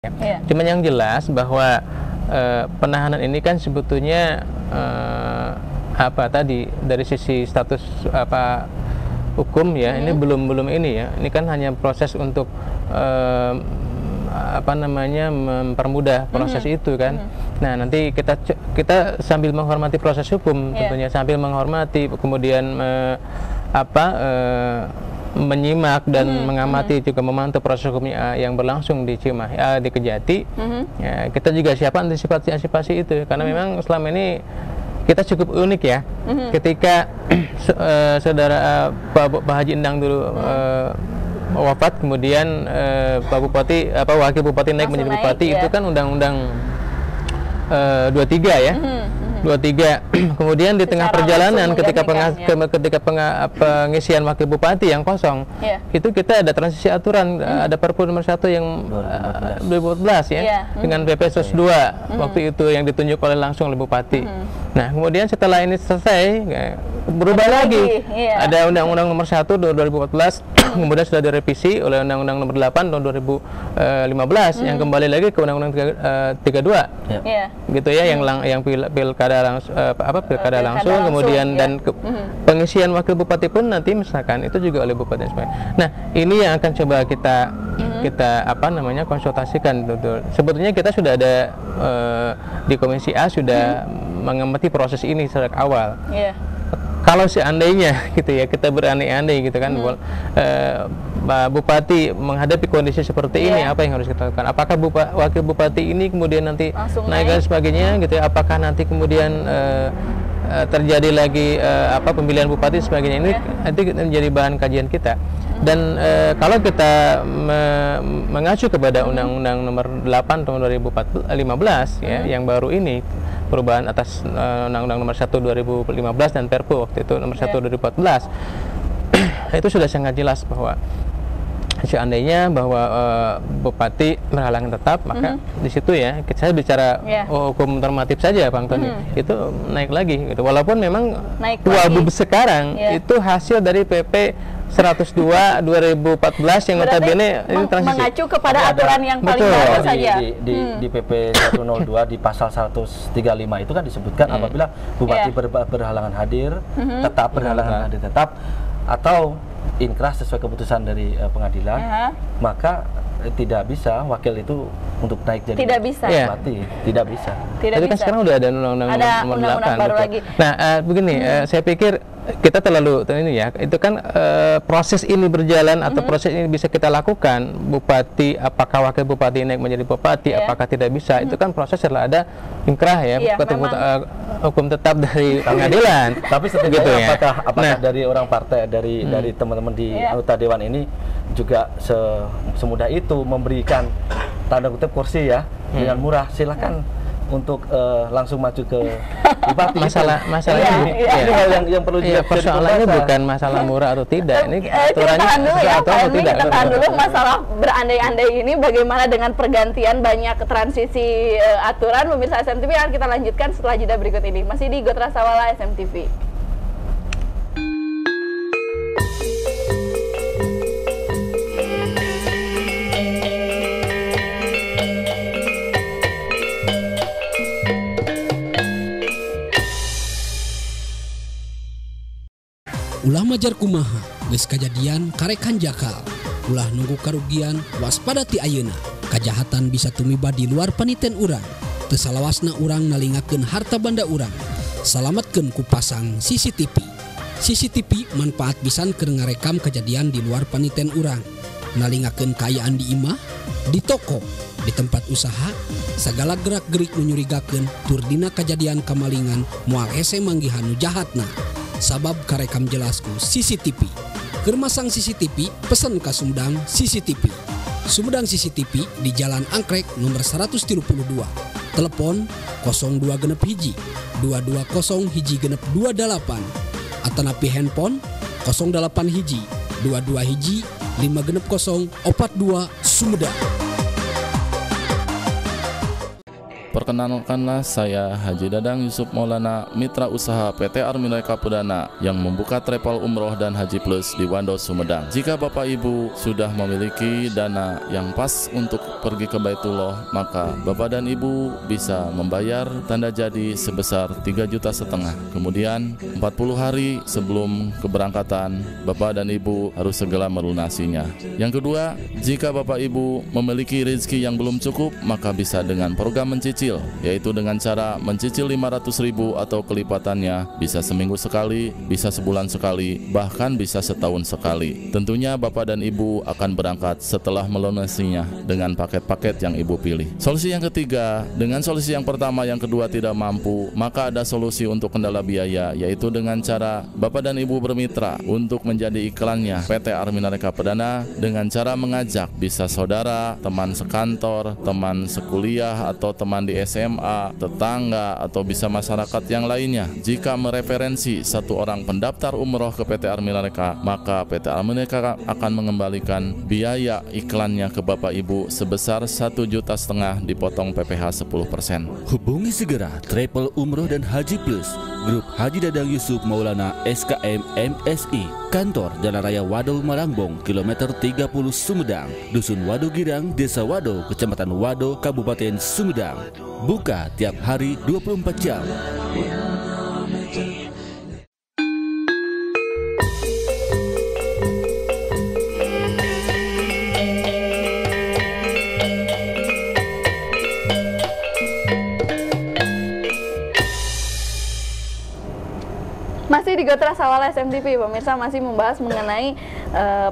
Ya. Cuman yang jelas bahwa penahanan ini kan sebetulnya dari sisi status hukum ya, ini belum ini ya. Ini kan hanya proses untuk mempermudah proses itu kan. Nah, nanti kita sambil menghormati proses hukum tentunya, sambil menghormati kemudian menyimak dan mengamati juga memantau proses hukum yang berlangsung di Cimahi, di Kejati. Ya, kita juga siapkan antisipasi itu karena memang selama ini kita cukup unik ya. Ketika saudara Pak Haji Endang dulu wafat, kemudian Pak Bupati Wakil Bupati naik menjadi Bupati, itu kan Undang-Undang 23 ya. 23. Kemudian di tengah perjalanan ketika pengisian wakil bupati yang kosong, itu kita ada transisi aturan, ada Perpu nomor 1 yang 2014 ya, dengan PP 102 waktu itu yang ditunjuk langsung oleh bupati. Nah, kemudian setelah ini selesai berubah lagi. Ada Undang-Undang nomor 1 2014 kemudian sudah direvisi oleh Undang-Undang nomor 8 tahun 2015 yang kembali lagi ke Undang-Undang 32. Gitu ya, yang pilkada langsung, kemudian dan pengisian wakil bupati pun nanti misalkan itu juga oleh bupati dan sebagainya. Nah, ini yang akan coba kita konsultasikan. Sebetulnya kita sudah ada di Komisi A sudah mengamati proses ini sejak awal. Kalau seandainya gitu ya, kita berandai-andai gitu kan, Bupati menghadapi kondisi seperti ini, apa yang harus kita lakukan? Apakah wakil bupati ini kemudian nanti naik dan sebagainya gitu ya? Apakah nanti kemudian terjadi lagi pemilihan bupati sebagainya? Ini nanti menjadi bahan kajian kita. Dan kalau kita mengacu kepada Undang-Undang nomor 8 tahun 2015 ya, yang baru ini, perubahan atas Undang-Undang nomor 1 2015 dan Perpu waktu itu nomor 1 2014, itu sudah sangat jelas bahwa seandainya bahwa bupati berhalangan tetap, maka di situ ya saya bicara hukum normatif saja, Bang Tony, itu naik lagi gitu. Walaupun memang Wabub sekarang itu hasil dari PP 102 2014 yang notabene ini transisi. Mengacu kepada aturan yang paling baru saja. Di PP 102 di pasal 135 itu kan disebutkan apabila bupati berhalangan hadir tetap atau inkrah sesuai keputusan dari pengadilan, maka tidak bisa wakil itu untuk naik jadi bupati, tidak bisa. Tapi kan sekarang udah ada undang-undang nomor 8 baru lagi. Nah, begini, saya pikir kita terlalu ini ya, itu kan proses ini berjalan atau proses ini bisa kita lakukan. Bupati, apakah wakil bupati naik menjadi bupati, apakah tidak bisa, itu kan proses setelah ada inkrah ya, hukum tetap dari pengadilan. Tapi setidaknya apakah dari orang partai, dari teman-teman di anggota dewan ini juga semudah itu memberikan tanda kutip kursi ya dengan murah, silakan untuk langsung maju ke bupati. Masalahnya ini hal yang perlu juga persoalannya bukan masalah murah atau tidak. Ini aturannya atau tidak. Kita tahan dulu masalah berandai-andai ini, bagaimana dengan pergantian banyak transisi aturan. Pemirsa SMTV akan kita lanjutkan setelah jeda berikut ini. Masih di Gotra Sawala SMTV. Ulah majar kumaha, geus kajadian karekan jakal. Ulah nunggu karugian, waspada ti ayeuna. Kajahatan bisa tumiba di luar paniten urang. Teu salawasna urang nalingakeun harta banda urang. Salametkeun ku pasang CCTV. CCTV manfaat pisan keur ngarekam kejadian di luar paniten urang. Nalingakeun kaayaan di imah, di toko, di tempat usaha, sagala gerak-gerik nu nyurigakeun tur dina kajadian kamalingan moal hese manggihan nu jahatna. Sabab karekam jelasku CCTV. Keur masang CCTV, pesen ka Sumedang CCTV. Sumedang CCTV di Jalan Angkrek nomor 132. Telepon 0261 220 1genep 28. Atanapi handphone 08 22 5 genep 0 42 Sumedang. Perkenalkanlah saya Haji Dadang Yusuf Maulana, Mitra Usaha PT Armineka Perdana yang membuka travel umroh dan haji plus di Wado Sumedang. Jika Bapak Ibu sudah memiliki dana yang pas untuk pergi ke Baitullah, maka Bapak dan Ibu bisa membayar tanda jadi sebesar 3,5 juta. Kemudian 40 hari sebelum keberangkatan, Bapak dan Ibu harus segera melunasinya. Yang kedua, jika Bapak Ibu memiliki rezeki yang belum cukup, maka bisa dengan program mencicil, yaitu dengan cara mencicil 500.000 atau kelipatannya, bisa seminggu sekali, bisa sebulan sekali, bahkan bisa setahun sekali. Tentunya Bapak dan Ibu akan berangkat setelah melunasinya dengan paket-paket yang Ibu pilih. Solusi yang ketiga, dengan solusi yang pertama, yang kedua tidak mampu, maka ada solusi untuk kendala biaya, yaitu dengan cara Bapak dan Ibu bermitra untuk menjadi iklannya PT Armineka Perdana dengan cara mengajak bisa saudara, teman sekantor, teman sekuliah, atau teman di SMA, tetangga, atau bisa masyarakat yang lainnya. Jika mereferensi satu orang pendaftar umroh ke PT Armineka, maka PT Armineka akan mengembalikan biaya iklannya ke Bapak Ibu sebesar 1,5 juta dipotong PPh 10%. Hubungi segera Travel Umroh dan Haji Plus, Grup Haji Dadang Yusuf Maulana SKM MSI, Kantor Jalan Raya Wado Malangbong, Kilometer 30 Sumedang, Dusun Wado Girang, Desa Wado, Kecamatan Wado, Kabupaten Sumedang. Buka tiap hari 24 jam. Masih di Gotra Sawal SMTV, pemirsa masih membahas mengenai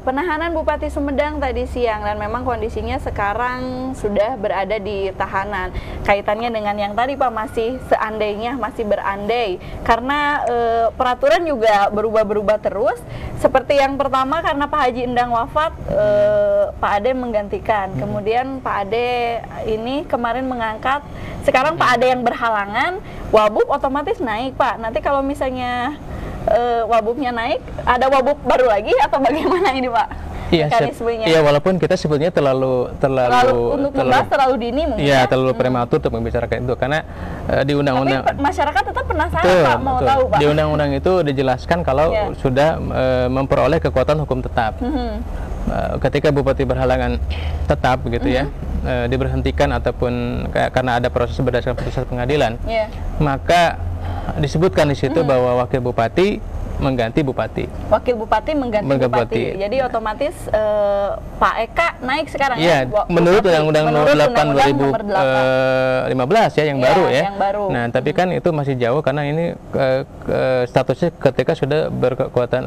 penahanan Bupati Sumedang tadi siang, dan memang kondisinya sekarang sudah berada di tahanan. Kaitannya dengan yang tadi Pak, masih seandainya, masih berandai karena peraturan juga berubah-berubah terus. Seperti yang pertama, karena Pak Haji Endang wafat, Pak Ade menggantikan. Kemudian Pak Ade ini kemarin mengangkat, sekarang Pak Ade yang berhalangan, wabub otomatis naik Pak. Nanti kalau misalnya wabubnya naik, ada wabub baru lagi atau bagaimana ini Pak? Mekanismenya. Iya, walaupun kita sebetulnya terlalu dini mungkin. Iya, terlalu prematur untuk membicarakan itu, karena di undang-undang. Tapi masyarakat tetap penasaran Pak, mau tahu Pak. Di undang-undang itu dijelaskan kalau sudah memperoleh kekuatan hukum tetap. Ketika bupati berhalangan tetap begitu ya, diberhentikan ataupun karena ada proses berdasarkan putusan pengadilan, maka disebutkan di situ bahwa wakil bupati mengganti bupati. Wakil bupati mengganti bupati. Jadi otomatis Pak Eka naik sekarang ya. Menurut Undang-Undang 8 2015 ya, yang baru ya. Yang baru. Nah, tapi kan itu masih jauh karena ini statusnya ketika sudah berkekuatan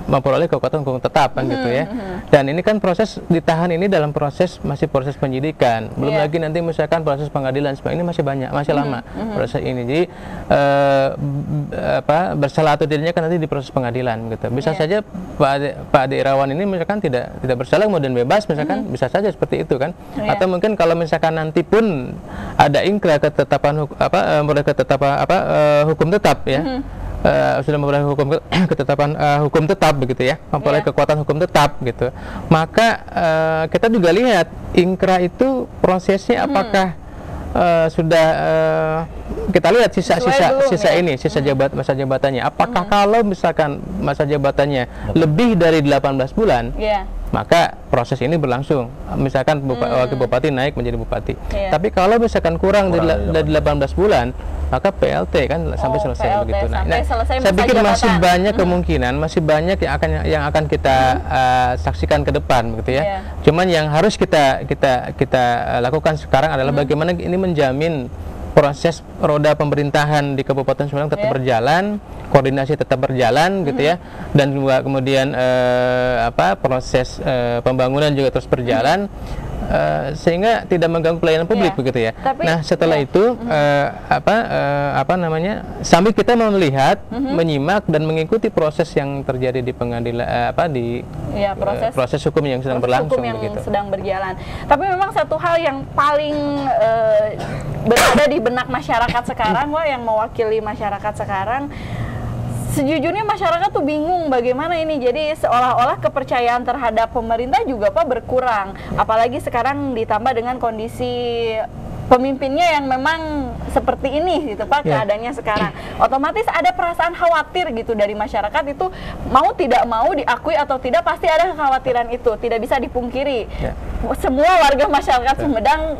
memperoleh kekuatan hukum tetap kan gitu ya. Dan ini kan proses ditahan ini dalam masih proses penyidikan. Belum lagi nanti misalkan proses pengadilan, ini masih banyak, masih lama proses ini. Jadi bersalah atau tidaknya kan nanti di proses pengadilan gitu. Bisa saja Pak Ade Irawan ini misalkan tidak bersalah kemudian bebas misalkan, bisa saja seperti itu kan. Atau mungkin kalau misalkan nanti pun ada ingkrah ketetapan hukum tetap ya. Sudah memperoleh ketetapan hukum tetap begitu ya, memperoleh kekuatan hukum tetap gitu. Maka kita juga lihat ingkrah itu prosesnya apakah sudah kita lihat sisa masa jabatannya. Apakah kalau misalkan masa jabatannya lebih dari 18 bulan, maka proses ini berlangsung. Misalkan wakil bupati naik menjadi bupati. Tapi kalau misalkan kurang dari 18 bulan, maka PLT kan sampai selesai begitu. Nah, saya pikir masih banyak kemungkinan, masih banyak yang akan kita saksikan ke depan begitu ya. Cuman yang harus kita lakukan sekarang adalah bagaimana ini menjamin proses roda pemerintahan di Kabupaten Sumedang tetap berjalan, koordinasi tetap berjalan gitu ya, dan juga kemudian proses pembangunan juga terus berjalan. Sehingga tidak mengganggu pelayanan publik begitu ya. Nah, setelah itu sambil kita melihat, menyimak dan mengikuti proses yang terjadi di pengadilan proses hukum yang sedang berlangsung begitu. Sedang berjalan. Tapi memang satu hal yang paling berada di benak masyarakat sekarang, yang mewakili masyarakat sekarang, sejujurnya masyarakat tuh bingung bagaimana ini. Jadi seolah-olah kepercayaan terhadap pemerintah juga berkurang. Apalagi sekarang ditambah dengan kondisi pemimpinnya yang memang seperti ini gitu Pak, keadaannya sekarang. Otomatis ada perasaan khawatir gitu dari masyarakat, itu mau tidak mau diakui atau tidak pasti ada kekhawatiran itu, tidak bisa dipungkiri. Semua warga masyarakat Sumedang